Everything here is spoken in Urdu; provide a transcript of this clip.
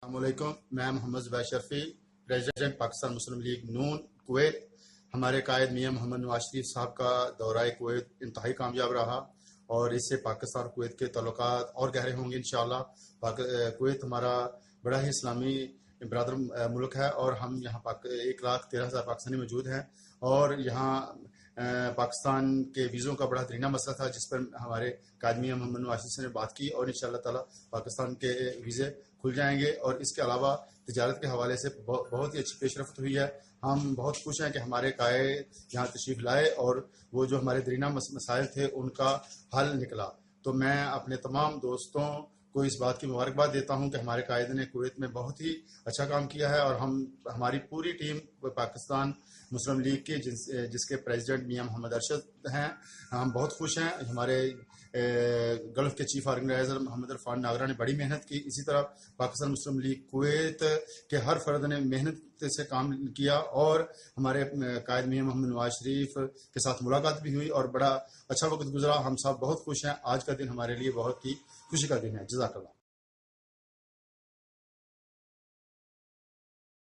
السلام علیکم. میں محمد زبیر شرفی، پریزیڈنٹ پاکستان مسلم لیگ نون کویت. ہمارے قائد میاں محمد نواز شریف صاحب کا دورہ کویت انتہائی کامیاب رہا اور اس سے پاکستان اور کویت کے تعلقات اور گہرے ہوں گے انشاءاللہ. کویت ہمارا بڑا ہی اسلامی برادر ملک ہے اور ہم یہاں 1,13,000 پاکستانی موجود ہیں اور یہاں پاکستان کے ویزوں کا بڑا درینہ مسئلہ تھا جس پر ہمارے قائد میاں محمد نواز شریف نے بات کی اور انشاءاللہ تعالی پاکستان کے ویزے کھل جائیں گے. اور اس کے علاوہ تجارت کے حوالے سے بہت ہی اچھی پیش رفت ہوئی ہے. ہم بہت خوش ہیں کہ ہمارے قائد یہاں تشریف لائے اور وہ جو ہمارے درینہ مسائل تھے ان کا حل نکلا. تو میں اپنے تمام دوستوں کو اس بات کی مبارکباد دیتا ہوں کہ ہمارے قائد نے کویت میں بہت ہی اچھا کام کیا ہے اور ہماری پوری ٹیم پاکستان مسلم لیگ کی جس کے پریزیڈنٹ میاں محمد ارشد ہیں، ہم بہت خوش ہیں. ہمارے گلف کے چیف آرگنائزر محمد عرفان ناگرہ نے بڑی محنت کی. اسی طرح پاکستان مسلم لیگ کویت کے ہر فرد نے محنت سے کام کیا اور ہمارے قائد میاں محمد نواز شریف کے ساتھ ملاقات بھی ہوئی اور بڑا اچھا وقت گزرا. ہم سب بہت خوش ہیں. آج کا دن ہمارے لیے بہت ہی خوشی کا دن ہے. جزاک اللہ.